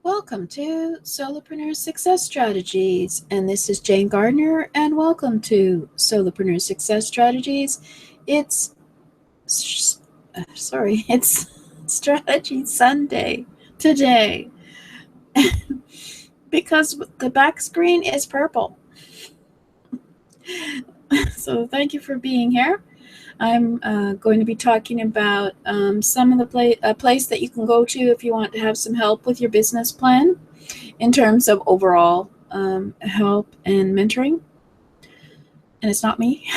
Welcome to Solopreneur Success Strategies, and this is Jane Gardner, and welcome to Solopreneur Success Strategies. It's it's Strategy Sunday today because the back screen is purple. So thank you for being here. I'm going to be talking about some of the place that you can go to if you want to have some help with your business plan in terms of overall help and mentoring. And it's not me.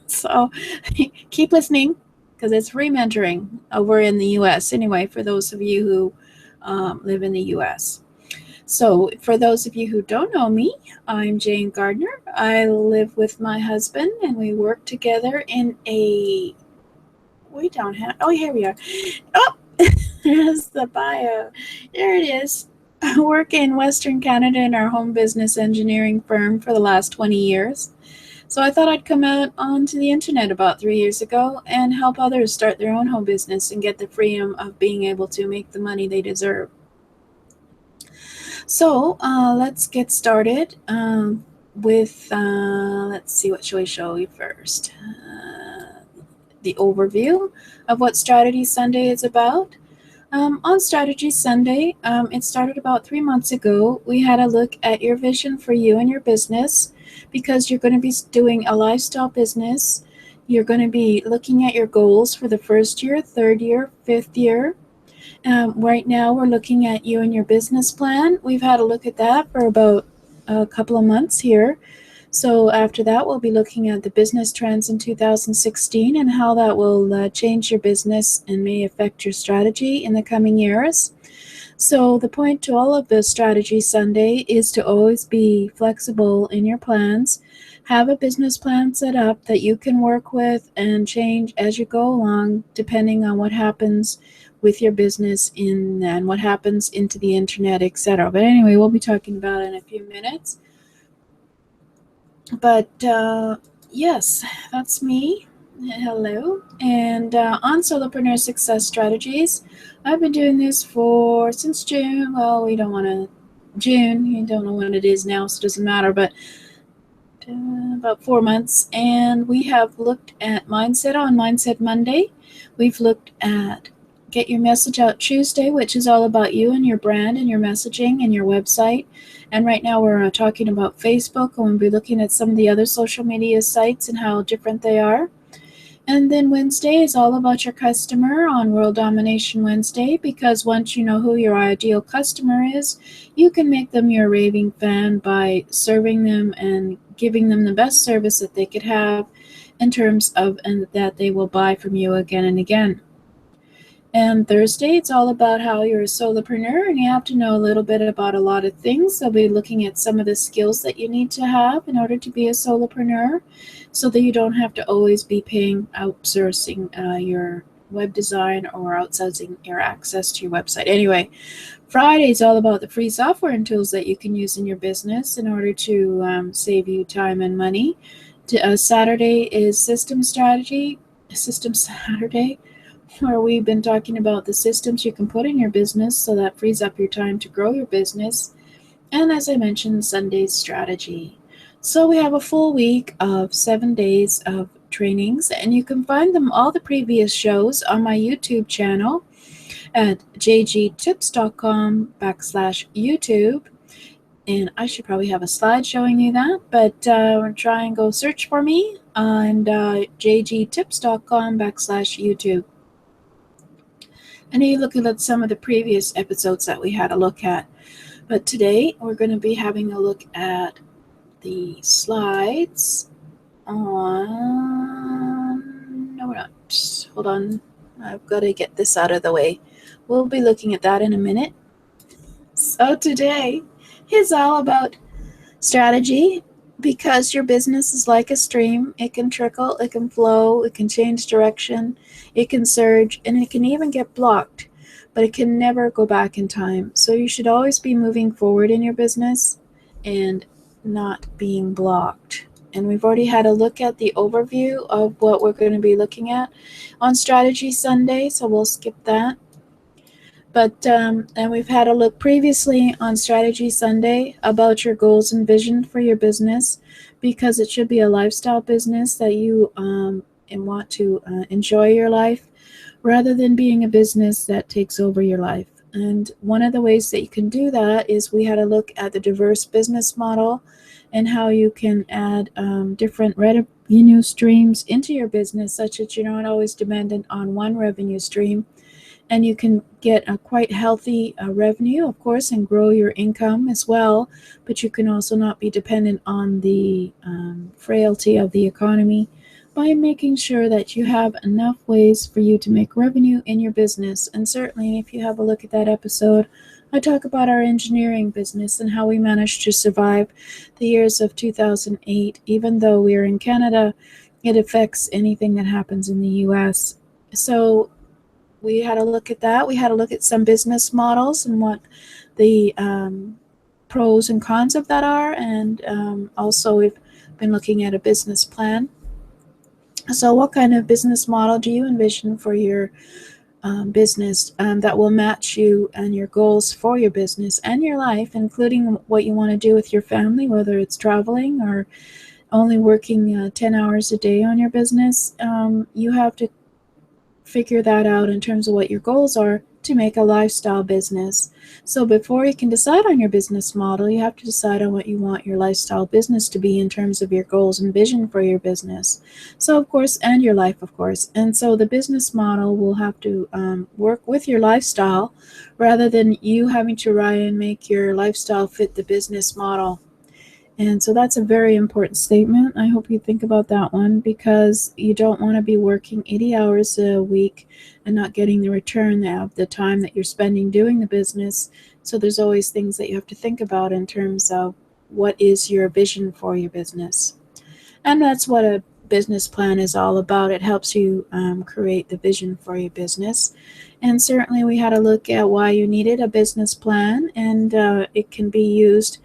So keep listening because it's free mentoring over in the US anyway, for those of you who live in the US. So for those of you who don't know me, I'm Jane Gardner. I live with my husband and we work together in a, we don't have, oh, here we are. Oh, there's the bio. There it is. I work in Western Canada in our home business engineering firm for the last 20 years. So I thought I'd come out onto the internet about 3 years ago and help others start their own home business and get the freedom of being able to make the money they deserve. So let's get started with, let's see, what should we show you first? The overview of what Strategy Sunday is about. On Strategy Sunday, it started about 3 months ago. We had a look at your vision for you and your business because you're going to be doing a lifestyle business. You're going to be looking at your goals for the first year, third year, fifth year. Right now, we're looking at you and your business plan. We've had a look at that for about a couple of months here. So after that, we'll be looking at the business trends in 2016 and how that will change your business and may affect your strategy in the coming years. So the point to all of this Strategy Sunday is to always be flexible in your plans. Have a business plan set up that you can work with and change as you go along, depending on what happens with your business and what happens into the internet, etc. But anyway, we'll be talking about it in a few minutes. But yes, that's me. Hello. And on Solopreneur Success Strategies, I've been doing this since June. Well, we don't want to, June, you don't know when it is now, so it doesn't matter, but about 4 months. And we have looked at Mindset on Mindset Monday. We've looked at Get Your Message Out Tuesday, which is all about you and your brand and your messaging and your website. And right now we're talking about Facebook, and we'll be looking at some of the other social media sites and how different they are. And then Wednesday is all about your customer on World Domination Wednesday, because once you know who your ideal customer is, you can make them your raving fan by serving them and giving them the best service that they could have in terms of and that they will buy from you again and again. And Thursday, it's all about how you're a solopreneur and you have to know a little bit about a lot of things. I'll be looking at some of the skills that you need to have in order to be a solopreneur so that you don't have to always be outsourcing your web design or outsourcing your access to your website. Anyway, Friday is all about the free software and tools that you can use in your business in order to save you time and money. Saturday is System Saturday, where we've been talking about the systems you can put in your business so that frees up your time to grow your business. And as I mentioned, Sunday's strategy. So we have a full week of 7 days of trainings, and you can find all the previous shows on my YouTube channel at jgtips.com/YouTube. And I should probably have a slide showing you that, but try and go search for me on jgtips.com/YouTube. And you look at some of the previous episodes that we had a look at. But today we're going to be having a look at the slides on, no, we're not. Hold on. I've got to get this out of the way. We'll be looking at that in a minute. So today is all about strategy, because your business is like a stream. It can trickle, it can flow, it can change direction, it can surge, and it can even get blocked, but it can never go back in time. So you should always be moving forward in your business and not being blocked. And we've already had a look at the overview of what we're going to be looking at on Strategy Sunday, so we'll skip that. But and we've had a look previously on Strategy Sunday about your goals and vision for your business, because it should be a lifestyle business that you and want to enjoy your life rather than being a business that takes over your life. And one of the ways that you can do that is we had a look at the diverse business model and how you can add different revenue streams into your business, such that you're not always dependent on one revenue stream, and you can get a quite healthy revenue, of course, and grow your income as well. But you can also not be dependent on the frailty of the economy by making sure that you have enough ways for you to make revenue in your business. And certainly, if you have a look at that episode, I talk about our engineering business and how we managed to survive the years of 2008. Even though we are in Canada, it affects anything that happens in the US. So we had a look at that. We had a look at some business models and what the pros and cons of that are. And also, we've been looking at a business plan. So, what kind of business model do you envision for your business that will match you and your goals for your business and your life, including what you want to do with your family, whether it's traveling or only working 10 hours a day on your business? You have to figure that out in terms of what your goals are to make a lifestyle business. So before you can decide on your business model, you have to decide on what you want your lifestyle business to be in terms of your goals and vision for your business. So of course, and your life, of course. And so the business model will have to work with your lifestyle rather than you having to try and make your lifestyle fit the business model. And so that's a very important statement. I hope you think about that one, because you don't want to be working 80 hours a week and not getting the return of the time that you're spending doing the business. So there's always things that you have to think about in terms of what is your vision for your business. And that's what a business plan is all about. It helps you create the vision for your business. And certainly, we had a look at why you needed a business plan, and it can be used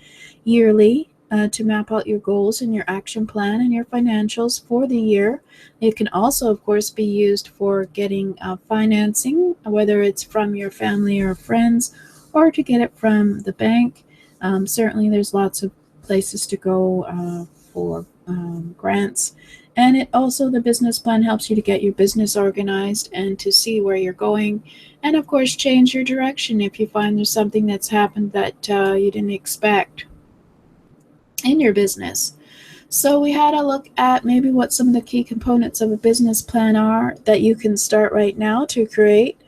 yearly to map out your goals and your action plan and your financials for the year. It can also, of course, be used for getting financing, whether it's from your family or friends, or to get it from the bank. Certainly, there's lots of places to go for grants. And it also, the business plan helps you to get your business organized and to see where you're going. And of course, change your direction if you find there's something that's happened that you didn't expect in your business. So we had a look at maybe what some of the key components of a business plan are that you can start right now to create.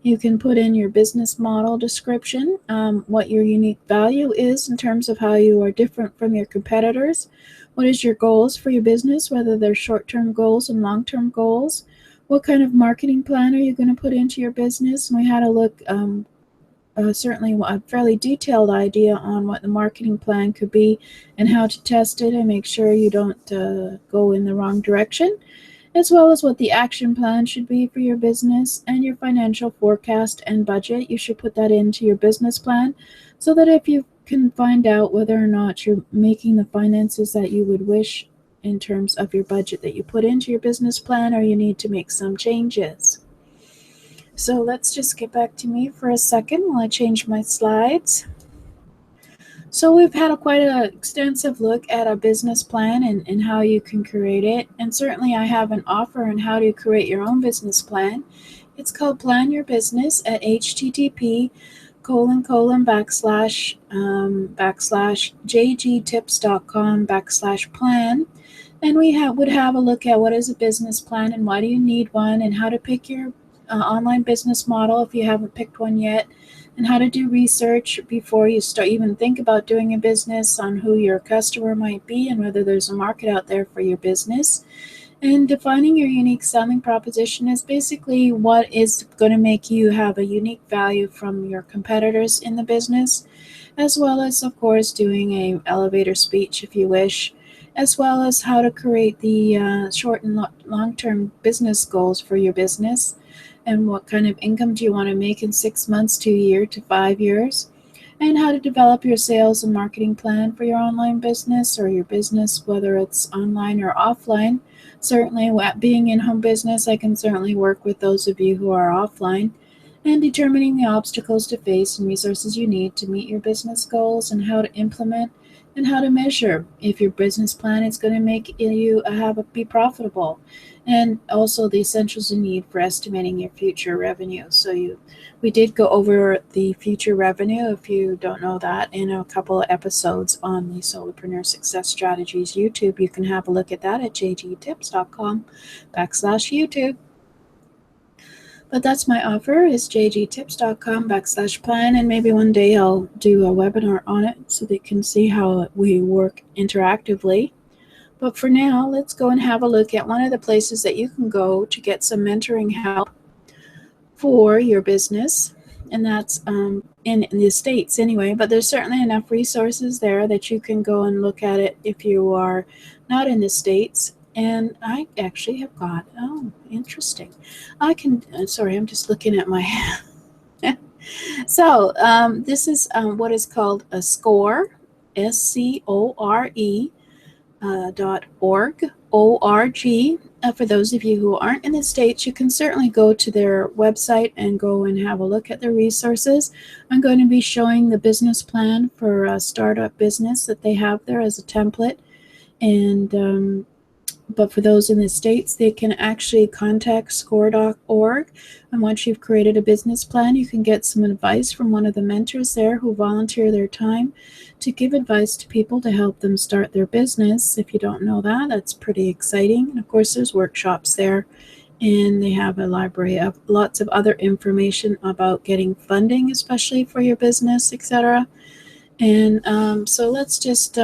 You can put in your business model description, what your unique value is in terms of how you are different from your competitors. What is your goals for your business, whether they're short-term goals and long-term goals? What kind of marketing plan are you going to put into your business? And we had a look, certainly a fairly detailed idea on what the marketing plan could be and how to test it and make sure you don't go in the wrong direction, as well as what the action plan should be for your business and your financial forecast and budget. You should put that into your business plan so that if you can find out whether or not you're making the finances that you would wish in terms of your budget that you put into your business plan, or you need to make some changes. So let's just get back to me for a second while I change my slides. So we've had quite an extensive look at a business plan and how you can create it. And certainly I have an offer on how to create your own business plan. It's called Plan Your Business at htpp:// jgtips.com/plan. And we would have a look at what is a business plan and why do you need one, and how to pick your online business model if you haven't picked one yet, and how to do research before you start even think about doing a business on who your customer might be and whether there's a market out there for your business. And defining your unique selling proposition is basically what is going to make you have a unique value from your competitors in the business, as well as, of course, doing a elevator speech if you wish, as well as how to create the short and long-term business goals for your business, and what kind of income do you want to make in 6 months to a year to 5 years, and how to develop your sales and marketing plan for your online business or your business, whether it's online or offline. Certainly, being in home business, I can certainly work with those of you who are offline. and determining the obstacles to face and resources you need to meet your business goals, and how to implement and how to measure if your business plan is going to make you be profitable, and also the essentials you need for estimating your future revenue. We did go over the future revenue, if you don't know that, in a couple of episodes on the Solopreneur Success Strategies YouTube. You can have a look at that at jgtips.com/YouTube. But that's my offer, is jgtips.com/plan, and maybe one day I'll do a webinar on it so they can see how we work interactively. But for now, let's go and have a look at one of the places that you can go to get some mentoring help for your business, and that's in the States anyway, but there's certainly enough resources there that you can go and look at it if you are not in the States. And I actually have got, oh, interesting. Sorry, I'm just looking at my, so this is what is called a SCORE, SCORE, .org, ORG. For those of you who aren't in the States, you can certainly go to their website and go and have a look at their resources. I'm going to be showing the business plan for a startup business that they have there as a template. And but for those in the States, they can actually contact score.org. And once you've created a business plan, you can get some advice from one of the mentors there who volunteer their time to give advice to people to help them start their business. If you don't know that, that's pretty exciting. And of course, there's workshops there, and they have a library of lots of other information about getting funding, especially for your business, etc. And so let's just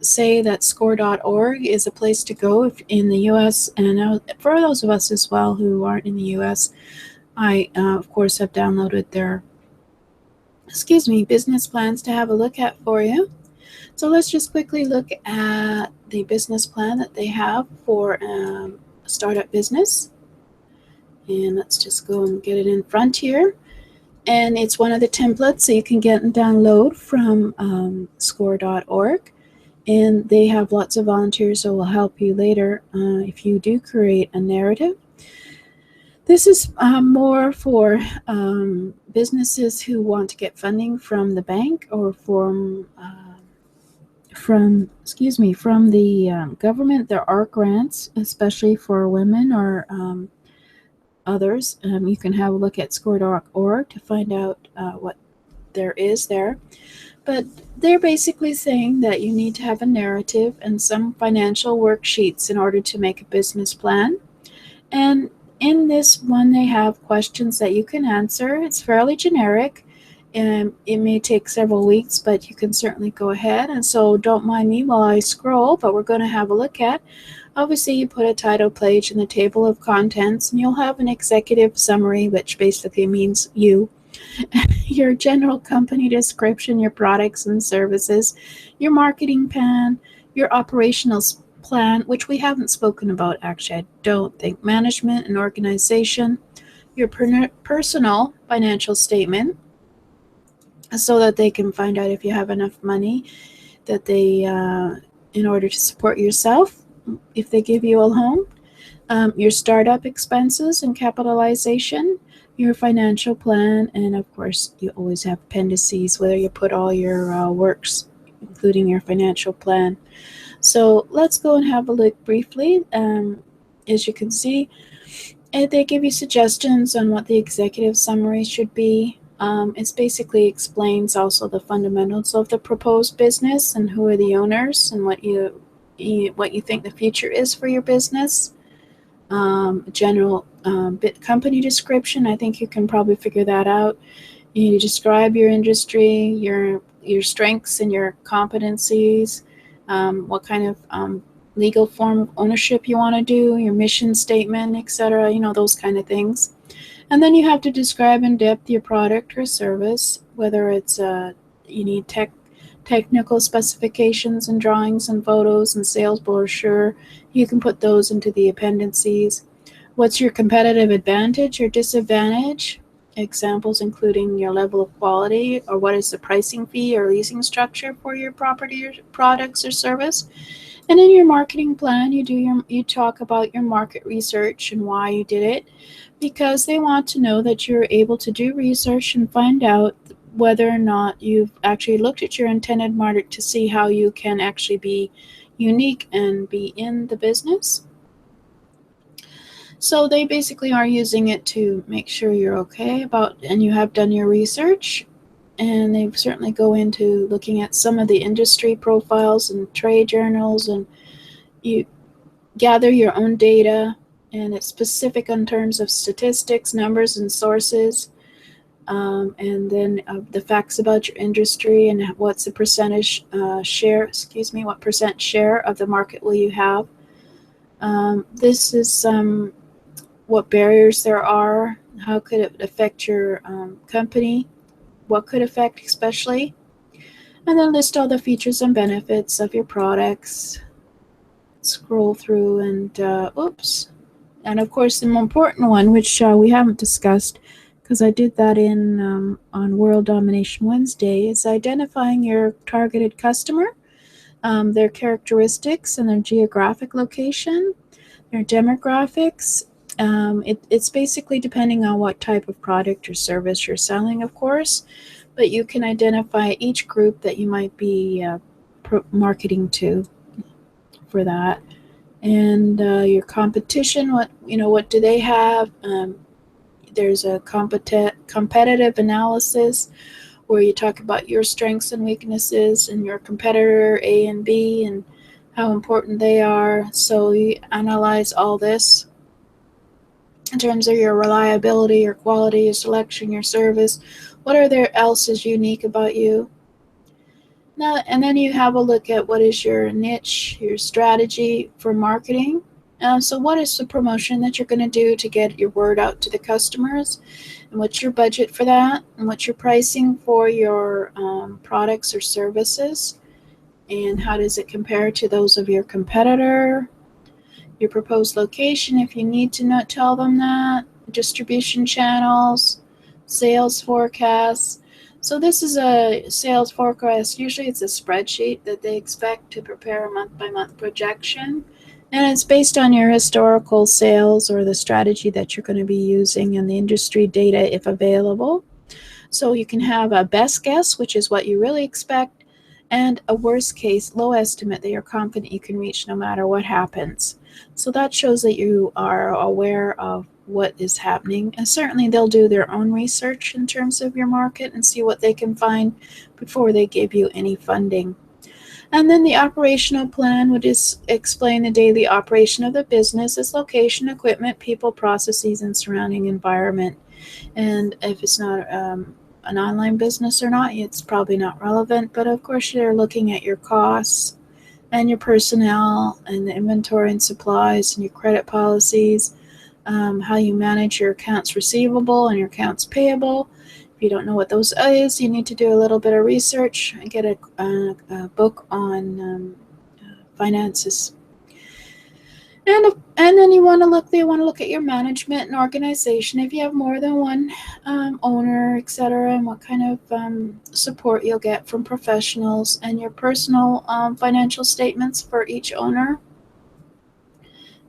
say that score.org is a place to go if in the US. And for those of us as well who aren't in the US, I, of course, have downloaded their, business plans to have a look at for you. So let's just quickly look at the business plan that they have for a startup business. And let's just go and get it in front here. And it's one of the templates that you can get and download from score.org. And they have lots of volunteers who will help you later if you do create a narrative. This is more for businesses who want to get funding from the bank or from the government. There are grants, especially for women or others. You can have a look at score.org to find out what there is there. But they're basically saying that you need to have a narrative and some financial worksheets in order to make a business plan. And in this one, they have questions that you can answer. It's fairly generic, and it may take several weeks, but you can certainly go ahead. And so don't mind me while I scroll, but we're going to have a look at. Obviously, you put a title page in the table of contents, and you'll have an executive summary, which basically means you, your general company description, your products and services, your marketing plan, your operational plan, which we haven't spoken about actually, I don't think, management and organization, your personal financial statement, so that they can find out if you have enough money that they, in order to support yourself, if they give you a loan, your startup expenses and capitalization, your financial plan, and of course, you always have appendices, whether you put all your works, including your financial plan. So let's go and have a look briefly. As you can see, they give you suggestions on what the executive summary should be. It basically explains also the fundamentals of the proposed business and who are the owners and what you think the future is for your business. General company description, I think you can probably figure that out. You describe your industry, your strengths and your competencies, what kind of legal form of ownership you want to do, your mission statement, etc., those kind of things. And then you have to describe in depth your product or service, whether it's you need technical specifications and drawings and photos and sales brochure. You can put those into the appendices. What's your competitive advantage or disadvantage? Examples including your level of quality, or what is the pricing fee or leasing structure for your property or products or service. And in your marketing plan, you talk about your market research and why you did it, because they want to know that you're able to do research and find out whether or not you've actually looked at your intended market to see how you can actually be unique and be in the business. So they basically are using it to make sure you're okay about and you have done your research. And they certainly go into looking at some of the industry profiles and trade journals, and you gather your own data, and it's specific in terms of statistics, numbers, and sources. And then the facts about your industry and what's the percentage what percent share of the market will you have. This is what barriers there are, how could it affect your company, what could affect especially, and then list all the features and benefits of your products. Scroll through and and of course the more important one, which we haven't discussed because I did that in on World Domination Wednesday, is identifying your targeted customer, their characteristics and their geographic location, their demographics. It's basically depending on what type of product or service you're selling, of course, but you can identify each group that you might be marketing to for that. And your competition, what do they have? There's a competitive analysis where you talk about your strengths and weaknesses and your competitor A and B and how important they are. So you analyze all this in terms of your reliability, your quality, your selection, your service. What are there else is unique about you? Now, and then you have a look at what is your niche, your strategy for marketing. So what is the promotion that you're going to do to get your word out to the customers? And what's your budget for that? And what's your pricing for your products or services? And how does it compare to those of your competitor? Your proposed location, if you need to not tell them that, distribution channels, sales forecasts. So this is a sales forecast. Usually it's a spreadsheet that they expect to prepare a month by month projection. And it's based on your historical sales or the strategy that you're going to be using and the industry data if available. So you can have a best guess, which is what you really expect, and a worst case low estimate that you're confident you can reach no matter what happens. So that shows that you are aware of what is happening. And certainly they'll do their own research in terms of your market and see what they can find before they give you any funding. And then the operational plan would just explain the daily operation of the business, its location, equipment, people, processes, and surrounding environment. And if it's not an online business or not, it's probably not relevant. But of course, you're looking at your costs and your personnel and the inventory and supplies and your credit policies, how you manage your accounts receivable and your accounts payable. If you don't know what those is, you need to do a little bit of research and get a book on finances. And then they want to look at your management and organization. If you have more than one owner, etc., and what kind of support you'll get from professionals, and your personal financial statements for each owner,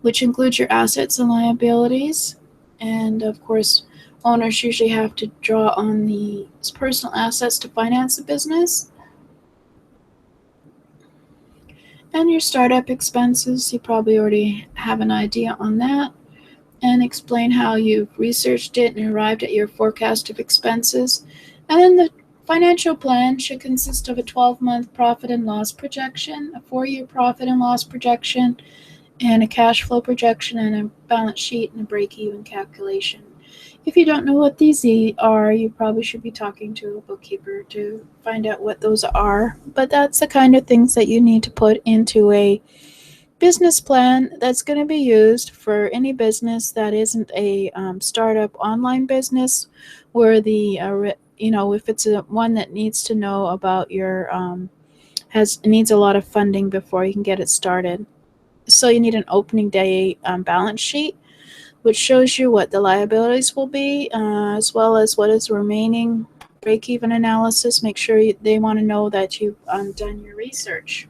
which includes your assets and liabilities. And of course, owners usually have to draw on the personal assets to finance the business. And your startup expenses, you probably already have an idea on that. And explain how you've researched it and arrived at your forecast of expenses. And then the financial plan should consist of a 12-month profit and loss projection, a 4-year profit and loss projection, and a cash flow projection, and a balance sheet and a break-even calculation. If you don't know what these are, you probably should be talking to a bookkeeper to find out what those are. But that's the kind of things that you need to put into a business plan that's going to be used for any business that isn't a startup online business, where if it's one that needs to know about your needs a lot of funding before you can get it started. So you need an opening day balance sheet, which shows you what the liabilities will be, as well as what is remaining. Break-even analysis. Make sure they want to know that you've done your research.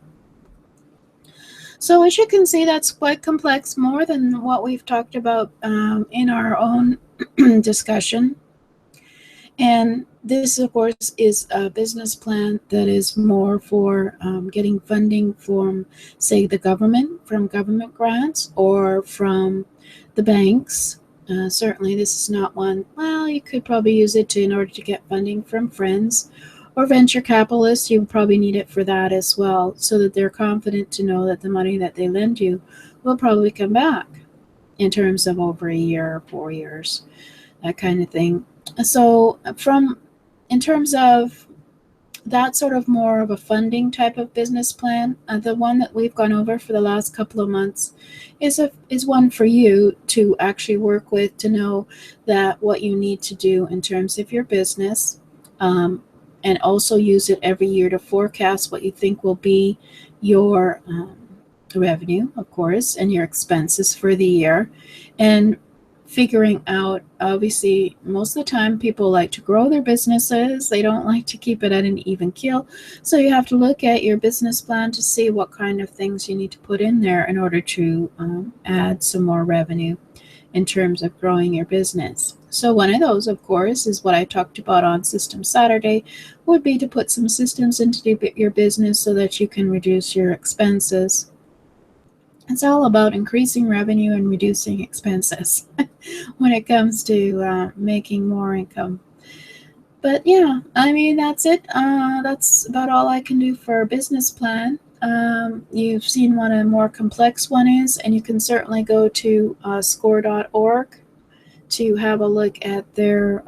So as you can see, that's quite complex, more than what we've talked about in our own discussion. And this, of course, is a business plan that is more for getting funding from, say, the government, from government grants, or from the banks. Certainly, this is not one, well, you could probably use it in order to get funding from friends or venture capitalists. You probably need it for that as well, so that they're confident to know that the money that they lend you will probably come back in terms of over a year or 4 years, that kind of thing. So, in terms of that sort of more of a funding type of business plan, the one that we've gone over for the last couple of months is one for you to actually work with, to know that what you need to do in terms of your business, um, and also use it every year to forecast what you think will be your revenue, of course, and your expenses for the year, and figuring out, obviously, most of the time people like to grow their businesses, they don't like to keep it at an even keel. So you have to look at your business plan to see what kind of things you need to put in there in order to add some more revenue in terms of growing your business. So one of those, of course, is what I talked about on System Saturday, would be to put some systems into your business so that you can reduce your expenses. It's all about increasing revenue and reducing expenses when it comes to making more income. But yeah, I mean, that's it. That's about all I can do for a business plan. You've seen what a more complex one is, and you can certainly go to score.org to have a look at their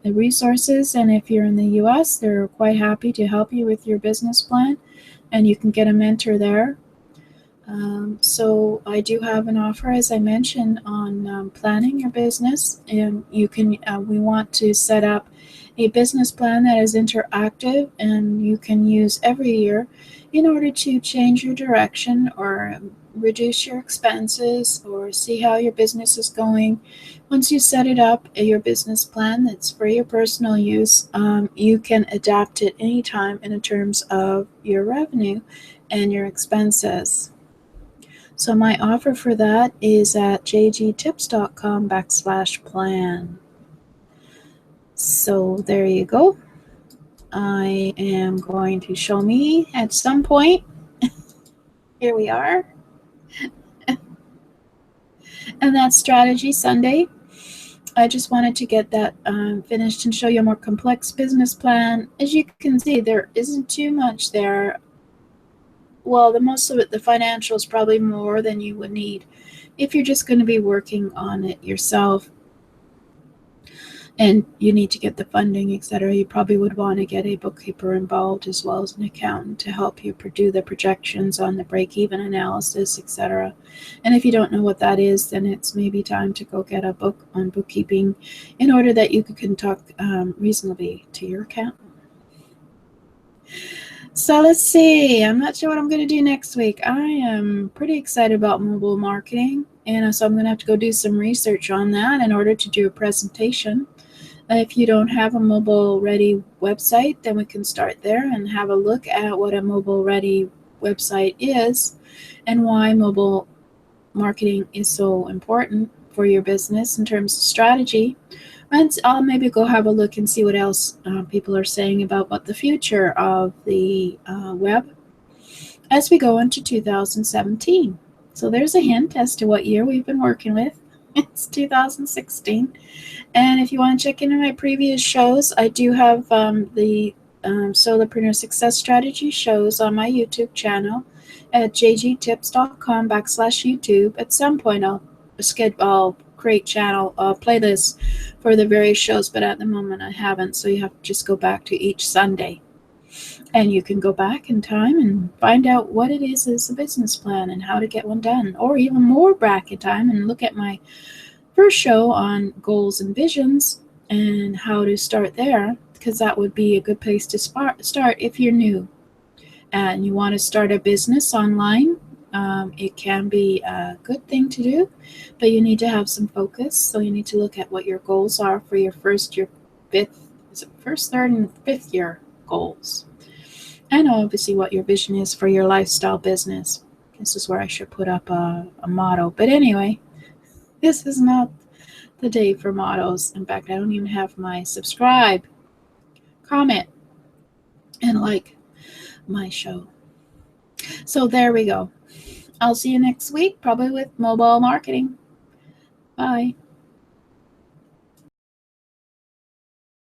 resources. And if you're in the US, they're quite happy to help you with your business plan, and you can get a mentor there. So I do have an offer, as I mentioned, on planning your business, and you can. We want to set up a business plan that is interactive, and you can use every year in order to change your direction, or reduce your expenses, or see how your business is going. Once you set it up, your business plan that's for your personal use, you can adapt it anytime in terms of your revenue and your expenses. So my offer for that is at jgtips.com/plan. So there you go. I am going to show me at some point. Here we are. And that's Strategy Sunday. I just wanted to get that finished and show you a more complex business plan. As you can see, there isn't too much there. Well, the most of it, the financials, probably more than you would need if you're just going to be working on it yourself, and you need to get the funding, etc. You probably would want to get a bookkeeper involved as well as an accountant to help you do the projections on the break-even analysis, etc. And if you don't know what that is, then it's maybe time to go get a book on bookkeeping in order that you can talk reasonably to your accountant. So let's see. I'm not sure what I'm going to do next week. I am pretty excited about mobile marketing, and so I'm going to have to go do some research on that in order to do a presentation. If you don't have a mobile-ready website, then we can start there and have a look at what a mobile-ready website is and why mobile marketing is so important for your business in terms of strategy. And I'll maybe go have a look and see what else people are saying about what the future of the web as we go into 2017. So there's a hint as to what year we've been working with. It's 2016. And if you want to check into my previous shows, I do have the Solopreneur Success Strategy shows on my YouTube channel at jgtips.com/YouTube. At some point, I'll create channel playlists for the various shows, but at the moment I haven't. So you have to just go back to each Sunday, and you can go back in time and find out what it is as a business plan and how to get one done, or even more back in time and look at my first show on goals and visions and how to start there, because that would be a good place to start if you're new and you want to start a business online. It can be a good thing to do, but you need to have some focus. So you need to look at what your goals are for your first, third, and fifth year goals, and obviously what your vision is for your lifestyle business. This is where I should put up a motto. But anyway, this is not the day for mottos. In fact, I don't even have my subscribe, comment, and like my show. So there we go. I'll see you next week, probably with mobile marketing. Bye.